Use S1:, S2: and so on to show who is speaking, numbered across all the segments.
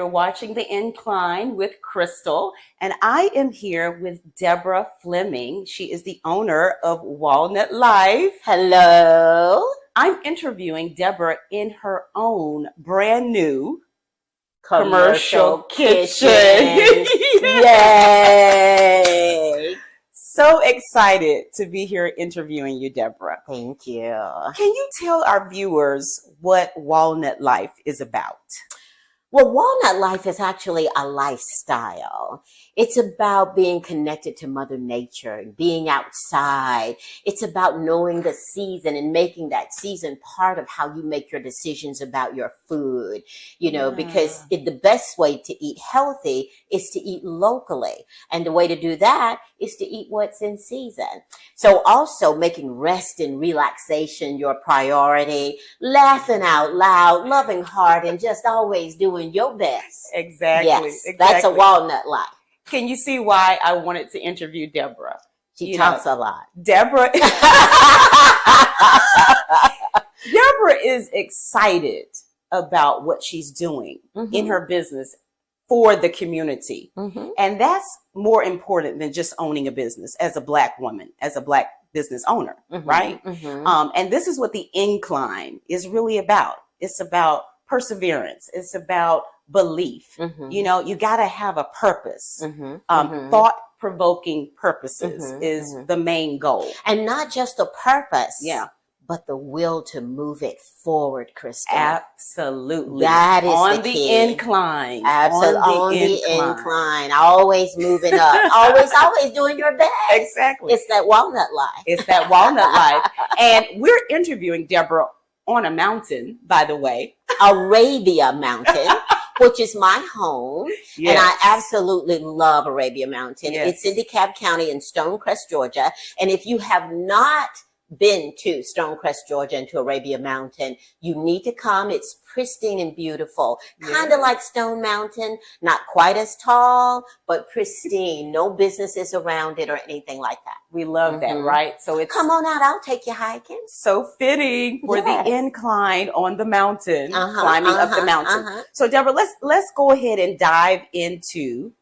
S1: You're watching The Incline with Crystal, and I am here with Deborah Fleming. She is the owner of Walnut Life.
S2: Hello.
S1: I'm interviewing Deborah in her own brand new
S2: Commercial
S1: kitchen.
S2: Yay.
S1: So excited to be here interviewing you, Deborah.
S2: Thank you.
S1: Can you tell our viewers what Walnut Life is about?
S2: Well, Walnut Life is actually a lifestyle. It's about being connected to Mother Nature and being outside. It's about knowing the season and making that season part of how you make your decisions about your food, because the best way to eat healthy is to eat locally. And the way to do that is to eat what's in season. So also making rest and relaxation your priority, laughing out loud, loving hard, and just always doing your best.
S1: Exactly.
S2: Yes, that's a Walnut Life.
S1: Can you see why I wanted to interview Deborah?
S2: She talks a lot.
S1: Deborah is excited about what she's doing in her business for the community. And that's more important than just owning a business as a Black woman, as a Black business owner, right? And this is what the Incline is really about. It's about perseverance. It's about belief. You got to have a purpose. Thought-provoking purposes is the main goal.
S2: And not just a purpose, but the will to move it forward, Crystal.
S1: Absolutely.
S2: That is
S1: on
S2: the
S1: the
S2: key.
S1: Incline.
S2: Absolutely. On the incline. Always moving up. always doing your best.
S1: Exactly.
S2: It's that Walnut Life.
S1: It's that Walnut Life. And we're interviewing Deborah on a mountain, by the way.
S2: Arabia Mountain. Which is my home. Yes. And I absolutely love Arabia Mountain. Yes. It's in DeKalb County in Stonecrest, Georgia. And if you have not been to Stonecrest, Georgia, and to Arabia Mountain, you need to come. It's pristine and beautiful. Kind of like Stone Mountain, not quite as tall, but pristine. No businesses around it or anything like that.
S1: We love that, right? So it's
S2: come on out. I'll take you hiking.
S1: So fitting for the incline on the mountain, climbing up the mountain. So Deborah, let's go ahead and dive into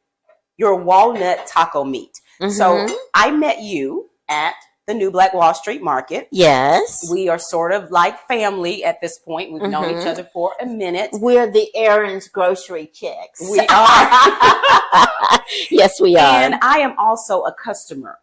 S1: your Walnut Taco Meat. So I met you at the New Black Wall Street Market.
S2: Yes.
S1: We are sort of like family at this point. We've known each other for a minute.
S2: We're the Aaron's grocery chicks.
S1: We are.
S2: Yes, we are.
S1: And I am also a customer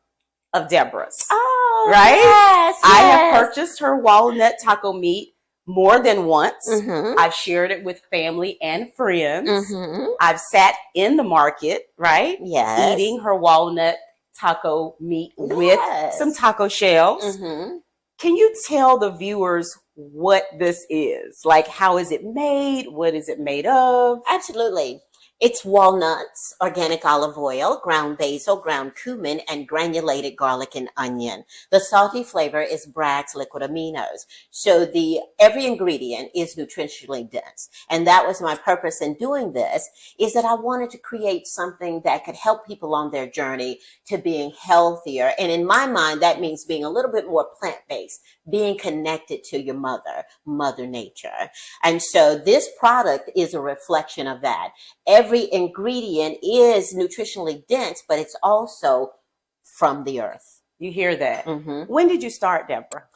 S1: of Deborah's.
S2: Oh,
S1: right?
S2: Yes,
S1: I have purchased her Walnut Taco Meat more than once. I've shared it with family and friends. I've sat in the market, right?
S2: Yes.
S1: Eating her Walnut Taco Meat with some taco shells. Can you tell the viewers what this is? Like, how is it made? What is it made of?
S2: Absolutely. It's walnuts, organic olive oil, ground basil, ground cumin, and granulated garlic and onion. The salty flavor is Bragg's liquid aminos. So every ingredient is nutritionally dense. And that was my purpose in doing this, is that I wanted to create something that could help people on their journey to being healthier. And in my mind, that means being a little bit more plant-based, being connected to your Mother Nature. And so this product is a reflection of that. Every ingredient is nutritionally dense, but it's also from the earth.
S1: You hear that? When did you start, Deborah?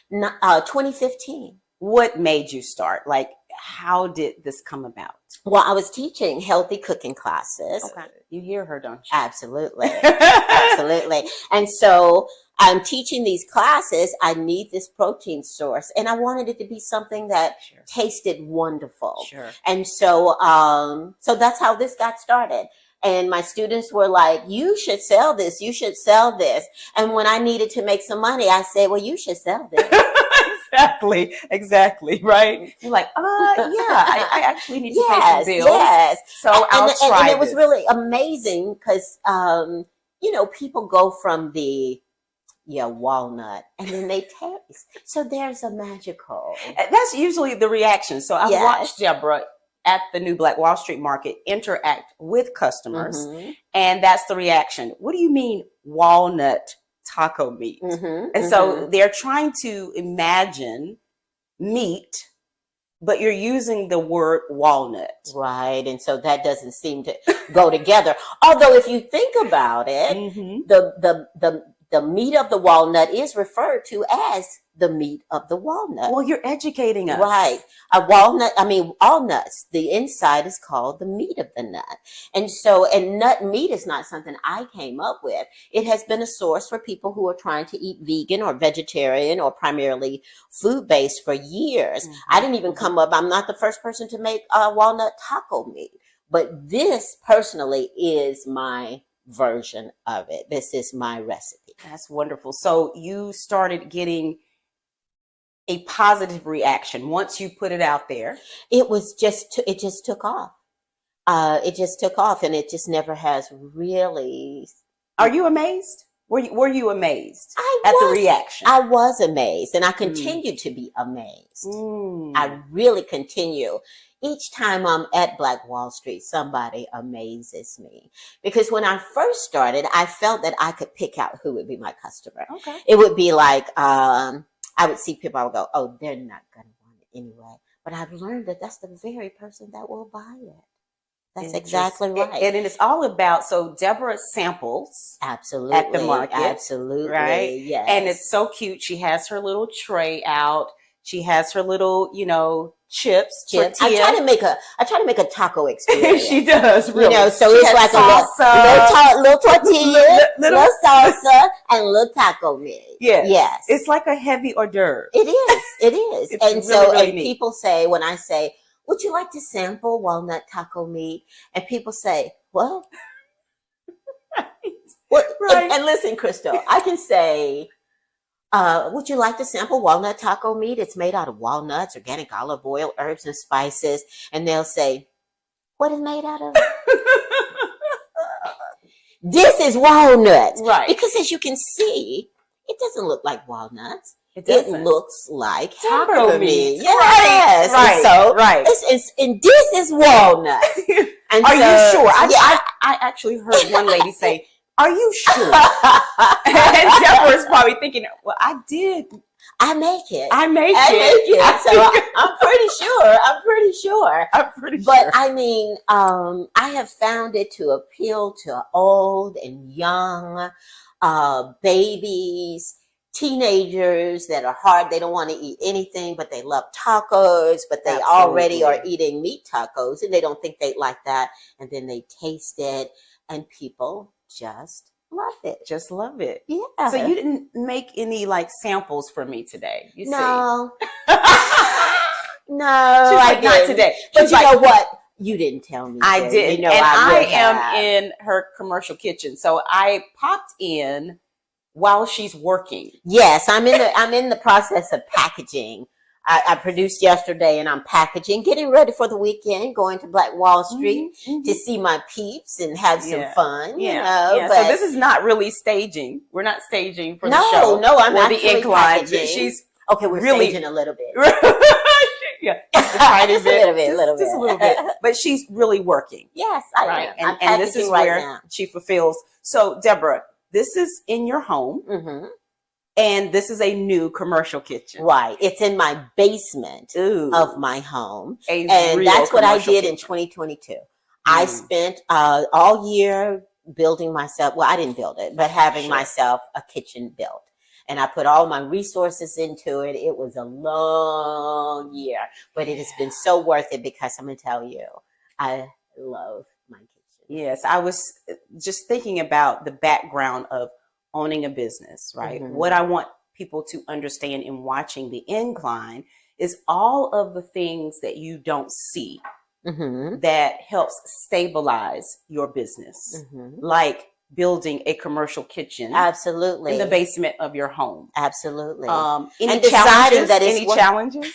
S2: 2015.
S1: What made you start? Like, how did this come about?
S2: Well, I was teaching healthy cooking classes.
S1: Okay. You hear her, don't you?
S2: Absolutely. Absolutely. And so I'm teaching these classes. I need this protein source, and I wanted it to be something that tasted wonderful. And so, so that's how this got started. And my students were like, you should sell this. You should sell this. And when I needed to make some money, I said, well, you should sell this.
S1: Exactly, right? You're like, I actually need to pay some bills.
S2: Yes.
S1: So I'll try
S2: and it was really amazing because, people go from the walnut and then they taste. So there's a magical.
S1: That's usually the reaction. So I've watched Deborah at the New Black Wall Street Market interact with customers, and that's the reaction. What do you mean walnut taco meat? And so they're trying to imagine meat but you're using the word walnut.
S2: Right. And so that doesn't seem to go together. Although if you think about it, the meat of the walnut is referred to as the meat of the walnut.
S1: Well, you're educating us.
S2: Right. All nuts, the inside is called the meat of the nut. And nut meat is not something I came up with. It has been a source for people who are trying to eat vegan or vegetarian or primarily food-based for years. I didn't even I'm not the first person to make walnut taco meat, but this personally is my version of it. This is my recipe.
S1: That's wonderful. So you started getting a positive reaction once you put it out there.
S2: It just took off. It just took off, and it just never has really.
S1: Are you amazed? Were you amazed at the reaction?
S2: I was amazed, and I continue to be amazed. I really continue. Each time I'm at Black Wall Street, somebody amazes me. Because when I first started, I felt that I could pick out who would be my customer.
S1: Okay.
S2: It would be like, I would see people, I would go, oh, they're not going to want it anyway. But I've learned that that's the very person that will buy it. That's exactly right.
S1: And it's all about, so Deborah samples.
S2: Absolutely.
S1: At the market.
S2: Absolutely.
S1: Right?
S2: Yes.
S1: And it's so cute. She has her little tray out. She has her little, chips.
S2: I try to make a taco experience.
S1: She does, really.
S2: So
S1: she
S2: it's like a little tortilla, little salsa, and a little taco meat.
S1: Yes. It's like a heavy hors d'oeuvre.
S2: It is. It is.
S1: It's really neat.
S2: People say, when I say, would you like to sample walnut taco meat? And people say, what?
S1: Right.
S2: And listen, Crystal, I can say, would you like to sample walnut taco meat? It's made out of walnuts, organic olive oil, herbs, and spices. And they'll say, what is made out of? This is walnuts.
S1: Right.
S2: Because as you can see, it doesn't look like walnuts.
S1: It
S2: looks like
S1: taco meat.
S2: Yes.
S1: Right.
S2: And so,
S1: right.
S2: And this is walnut. And
S1: Are you sure? I actually heard one lady say, are you sure? And Deborah's probably thinking, well, I did.
S2: I make it.
S1: So
S2: I'm pretty sure. But I mean, I have found it to appeal to old and young, babies, teenagers that are hard. They don't want to eat anything, but they love tacos, but they already are eating meat tacos and they don't think they like that. And then they taste it and people just love it.
S1: Just love it.
S2: Yeah.
S1: So you didn't make any samples for me today.
S2: No.
S1: No,
S2: I didn't.
S1: not today.
S2: But you know what? You didn't tell me.
S1: I did.
S2: And
S1: I am in her commercial kitchen. So I popped in while she's working.
S2: Yes, I'm in the process of packaging. I produced yesterday and I'm packaging, getting ready for the weekend, going to Black Wall Street to see my peeps and have some fun.
S1: But so this is not really staging. We're not staging for the show.
S2: No, I'm
S1: actually
S2: the Incline. We're
S1: really
S2: staging a little bit.
S1: Just
S2: a little bit.
S1: But she's really working.
S2: Yes, I am.
S1: And this is where she fulfills. So, Deborah, this is in your home. Mm-hmm. And this is a new commercial kitchen.
S2: Right. It's in my basement of my home. And that's what I did in 2022. I spent all year building myself. Well, I didn't build it, but having myself a kitchen built. And I put all my resources into it. It was a long year, but it has been so worth it because I'm going to tell you, I love my kitchen.
S1: Yes. I was just thinking about the background of owning a business, right? Mm-hmm. What I want people to understand in watching the Incline is all of the things that you don't see that helps stabilize your business, like building a commercial kitchen.
S2: Absolutely.
S1: In the basement of your home.
S2: Absolutely.
S1: Any challenges? Challenges?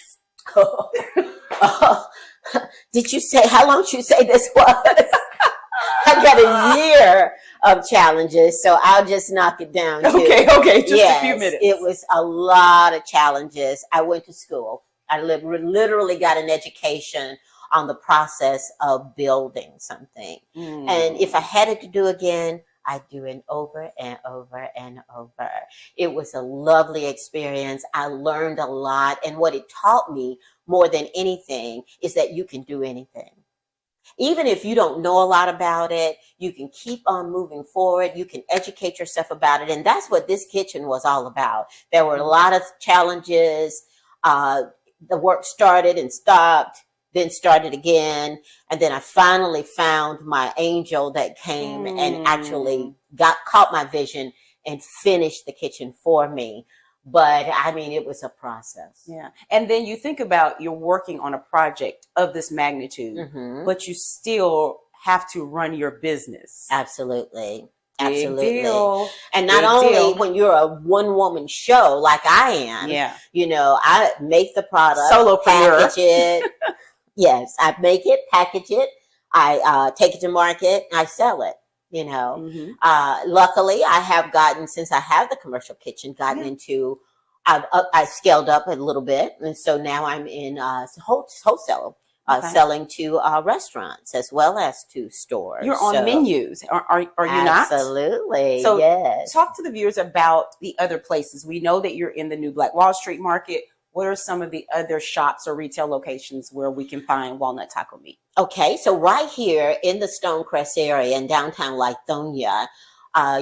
S2: Did you say, how long did you say this was? I got a year of challenges, so I'll just knock it down.
S1: Okay, just a few minutes.
S2: It was a lot of challenges. I went to school. I literally got an education on the process of building something. And if I had it to do again, I do it over and over and over. It was a lovely experience. I learned a lot. And what it taught me more than anything is that you can do anything. Even if you don't know a lot about it, you can keep on moving forward. You can educate yourself about it. And that's what this kitchen was all about. There were a lot of challenges. The work started and stopped, then started again. And then I finally found my angel that came and actually caught my vision and finished the kitchen for me. But I mean, it was a process.
S1: Yeah. And then you think about you're working on a project of this magnitude, but you still have to run your business.
S2: Absolutely.
S1: Big
S2: Absolutely.
S1: deal.
S2: And not
S1: Big
S2: only
S1: deal.
S2: when you're a one-woman show like I am, you know, I make the product,
S1: Solopreneur.
S2: package it. Yes, I make it, package it. I take it to market. I sell it. You know, luckily I have gotten, since I have the commercial kitchen, into, I scaled up a little bit. And so now I'm in wholesale, selling to restaurants as well as to stores.
S1: You're on menus. Are you not?
S2: Absolutely.
S1: So
S2: yes.
S1: Talk to the viewers about the other places. We know that you're in the new Black Wall Street Market. What are some of the other shops or retail locations where we can find Walnut Taco Meat?
S2: Okay, so right here in the Stonecrest area in downtown Lithonia,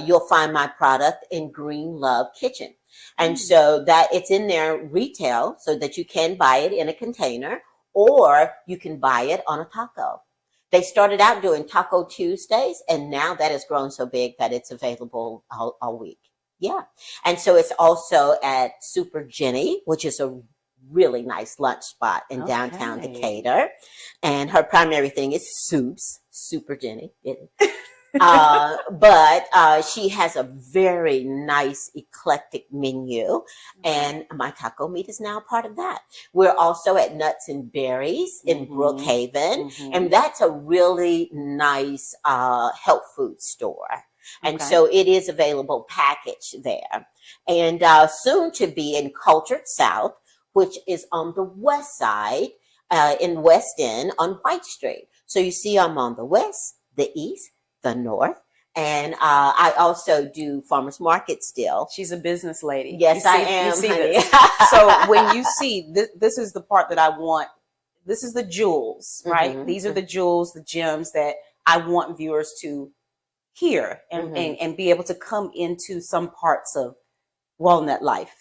S2: you'll find my product in Green Love Kitchen. And so that it's in there retail so that you can buy it in a container or you can buy it on a taco. They started out doing Taco Tuesdays and now that has grown so big that it's available all week. Yeah. And so it's also at Super Jenny, which is a really nice lunch spot in downtown Decatur. And her primary thing is soups, Super Jenny. But she has a very nice eclectic menu and my taco meat is now a part of that. We're also at Nuts and Berries in Brookhaven and that's a really nice health food store. And so it is available packaged there. And soon to be in Cultured South, which is on the west side in West End on White Street. So you see I'm on the west, the east, the north. And I also do farmers market still.
S1: She's a business lady.
S2: Yes, I am.
S1: You see
S2: honey.
S1: this. So when you see, this is the part that I want. This is the jewels, right? These are the jewels, the gems that I want viewers to hear and be able to come into some parts of Walnut life.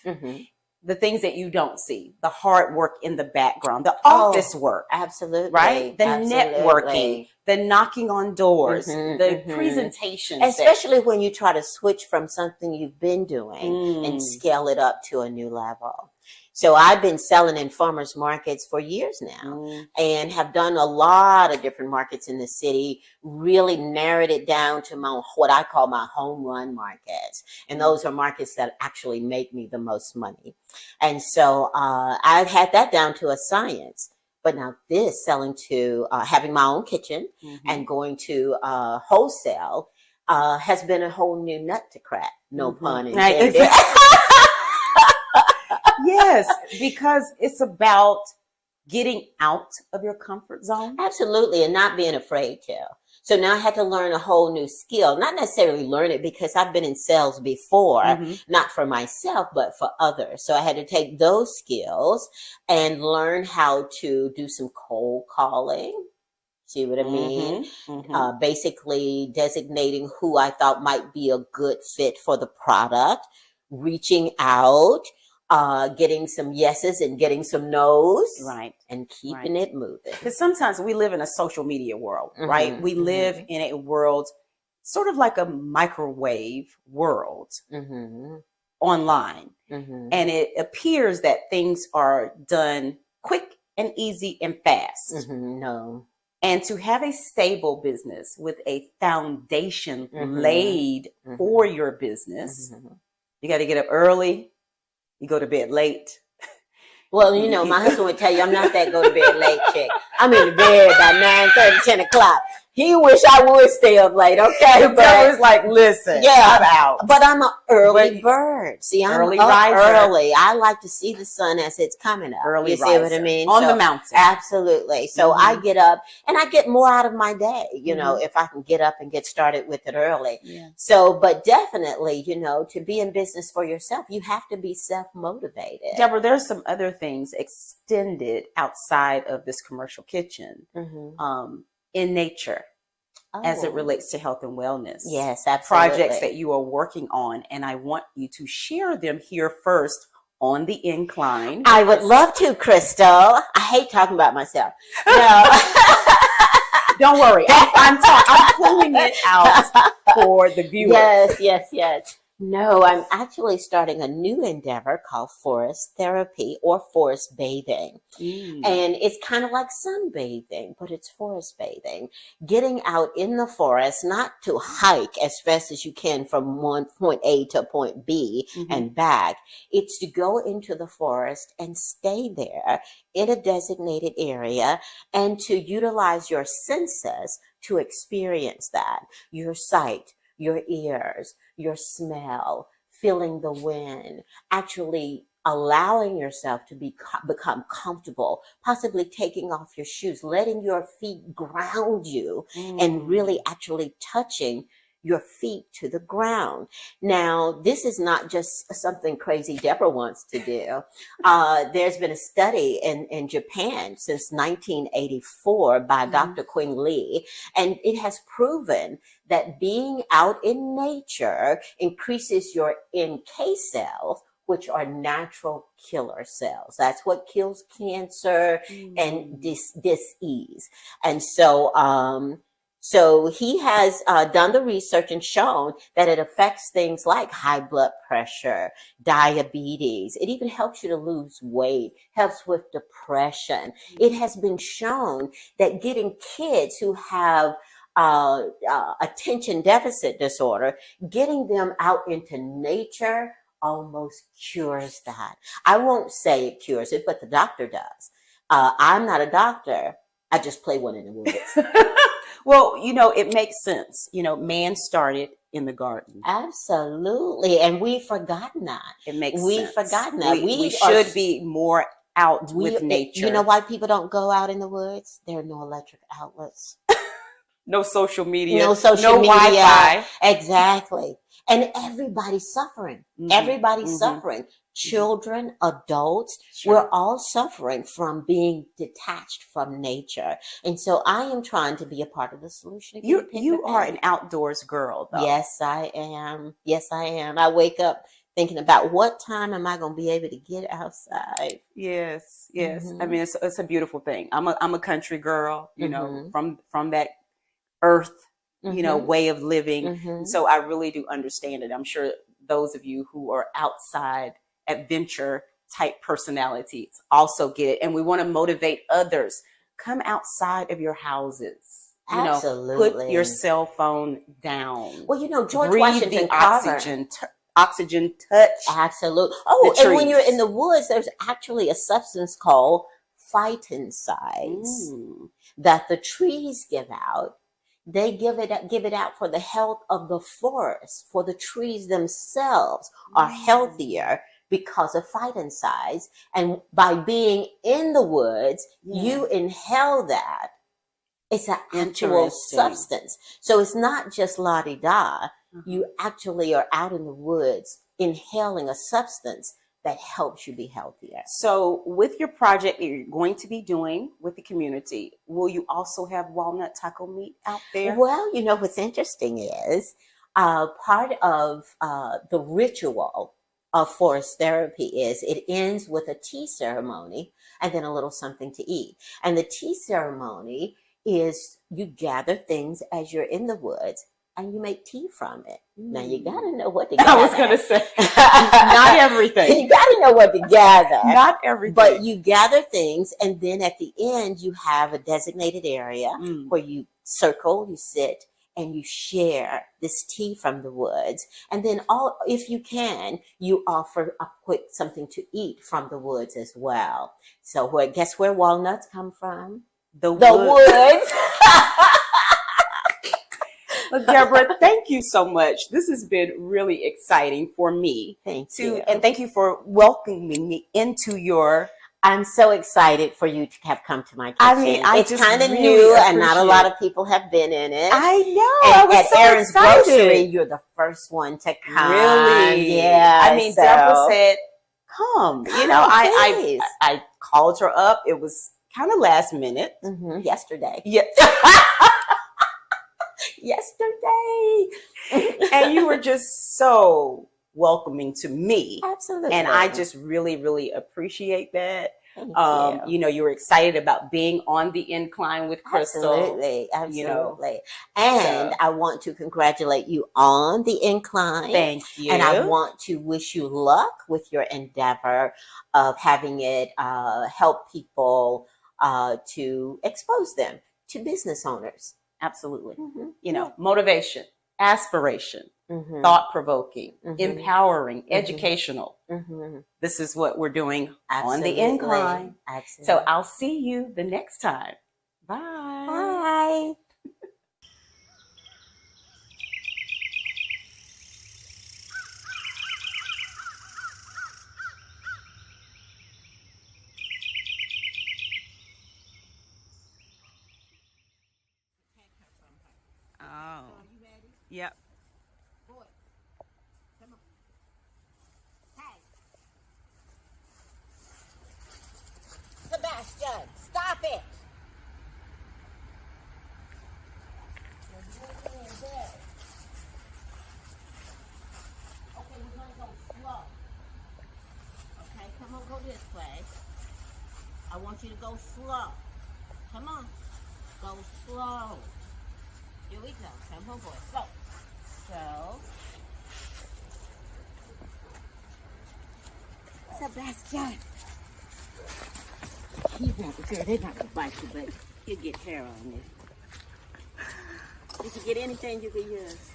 S1: The things that you don't see, the hard work in the background, the office work.
S2: Absolutely.
S1: Right? The networking, the knocking on doors, the presentations.
S2: Especially when you try to switch from something you've been doing and scale it up to a new level. So I've been selling in farmers markets for years now and have done a lot of different markets in the city, really narrowed it down to what I call my home run markets. And those are markets that actually make me the most money. And so I've had that down to a science. But now this selling to having my own kitchen and going to wholesale has been a whole new nut to crack. No pun intended.
S1: Yes, because it's about getting out of your comfort zone.
S2: Absolutely, and not being afraid to. So now I had to learn a whole new skill, not necessarily learn it because I've been in sales before, not for myself, but for others. So I had to take those skills and learn how to do some cold calling. See what I mean? Basically designating who I thought might be a good fit for the product, reaching out, getting some yeses and getting some nos,
S1: right,
S2: and keeping it moving.
S1: Because sometimes we live in a social media world, right? We live in a world sort of like a microwave world online. And it appears that things are done quick and easy and fast.
S2: No.
S1: And to have a stable business with a foundation laid for your business, you got to get up early. You go to bed late.
S2: Well, you know, my husband would tell you I'm not that go to bed late chick. I'm in the bed by 9:30, 10 o'clock. He wish I would stay up late, okay?
S1: Deborah's like, listen,
S2: yeah,
S1: I'm out.
S2: But I'm an early bird. See, I'm
S1: early
S2: up
S1: riser.
S2: early. I like to see the sun as it's coming up.
S1: Early
S2: you see
S1: riser.
S2: what I mean?
S1: On the mountain.
S2: Absolutely. So I get up and I get more out of my day, you know, if I can get up and get started with it early.
S1: Yeah.
S2: So, but definitely, you know, to be in business for yourself, you have to be self-motivated.
S1: Deborah, there's some other things extended outside of this commercial kitchen in nature. As it relates to health and wellness.
S2: Yes, absolutely.
S1: Projects that you are working on. And I want you to share them here first on the Incline.
S2: I would love to, Crystal. I hate talking about myself. No.
S1: Don't worry. I'm pulling it out for the viewers.
S2: Yes. No, I'm actually starting a new endeavor called forest therapy or forest bathing. And it's kind of like sunbathing, but it's forest bathing. Getting out in the forest, not to hike as fast as you can from one point A to point B and back. It's to go into the forest and stay there in a designated area and to utilize your senses to experience that. Your sight, your ears, your smell, feeling the wind, actually allowing yourself to become comfortable, possibly taking off your shoes, letting your feet ground you and really actually touching your feet to the ground. Now, this is not just something crazy Deborah wants to do. There's been a study in Japan since 1984 by Dr. Quinn Lee, and it has proven that being out in nature increases your NK cells, which are natural killer cells. That's what kills cancer and dis-ease. And so he has done the research and shown that it affects things like high blood pressure, diabetes. It even helps you to lose weight, helps with depression. It has been shown that getting kids who have attention deficit disorder, getting them out into nature almost cures that. I won't say it cures it, but the doctor does. I'm not a doctor. I just play one in the woods.
S1: Well, you know, it makes sense. You know, man started in the garden.
S2: Absolutely. And we've forgotten that.
S1: It makes sense.
S2: We've forgotten that.
S1: We should be more out with nature.
S2: You know why people don't go out in the woods? There are no electric outlets.
S1: No social media.
S2: No
S1: Wi-Fi.
S2: Exactly. And everybody's suffering. Everybody's suffering. Children, adults, we're all suffering from being detached from nature. And so I am trying to be a part of the solution.
S1: You are an outdoors girl, though.
S2: Yes, I am. Yes, I am. I wake up thinking about what time am I going to be able to get outside.
S1: Yes. I mean, it's a beautiful thing. I'm a country girl, you know, from that earth, you know, way of living. So I really do understand it. I'm sure those of you who are outside adventure type personalities also get it. And we want to motivate others. Come outside of your houses.
S2: Absolutely.
S1: You know, put your cell phone down.
S2: Well, you know, George
S1: Breathe
S2: Washington
S1: the
S2: Carver.
S1: Oxygen touch.
S2: Absolutely. Oh,
S1: and
S2: when you're in the woods, there's actually a substance called phytoncides that the trees give out. They give it out for the health of the forest, for the trees themselves are healthier because of phytoncides. And by being in the woods, you inhale that. It's an actual substance. So it's not just la-di-da. You actually are out in the woods inhaling a substance that helps you be healthier.
S1: So with your project that you're going to be doing with the community, will you also have Walnut Taco Meat out there?
S2: Well, you know, what's interesting is part of the ritual of forest therapy is it ends with a tea ceremony and then a little something to eat. And the tea ceremony is you gather things as you're in the woods and you make tea from it. Now you gotta know what to gather.
S1: I was gonna say, not everything.
S2: You gotta know what to gather.
S1: Not everything.
S2: But you gather things, and then at the end you have a designated area where you circle, you sit, and you share this tea from the woods. And then if you can, you offer a quick something to eat from the woods as well. So guess where walnuts come from? The woods.
S1: Well, Deborah, thank you so much. This has been really exciting for me.
S2: Thank you.
S1: And thank you for welcoming me into your...
S2: I'm so excited for you to have come to my kitchen.
S1: I mean,
S2: it's kind of
S1: really
S2: new and not a lot of people have been in it.
S1: I know. I was
S2: at
S1: so
S2: Aaron's
S1: excited.
S2: Grocery, you're the first one to come.
S1: Really?
S2: Yeah.
S1: I mean, Deborah said, come. You know, I called her up. It was kind of last minute.
S2: Yesterday.
S1: Yeah.
S2: Yesterday.
S1: And you were just so welcoming to me.
S2: Absolutely.
S1: And I just really, really appreciate that.
S2: Thank
S1: you know, you were excited about being on the Incline with Crystal.
S2: Absolutely.
S1: You know,
S2: and I want to congratulate you on the Incline.
S1: Thank you.
S2: And I want to wish you luck with your endeavor of having it help people to expose them to business owners.
S1: Absolutely. You know, motivation, aspiration, thought-provoking, empowering, educational. This is what we're doing on the Incline.
S2: Absolutely.
S1: So I'll see you the next time. Bye.
S2: Bye.
S1: Oh. Yep.
S2: Sebastian, stop it. Okay, we're going to go slow. Okay, come on, go this way. I want you to go slow. Come on. Go slow. Here we go. Come on, boy. Slow. Sebastian. He's not the girl. They're not going to bite you, but he'll get hair on you. Did you get anything you could use?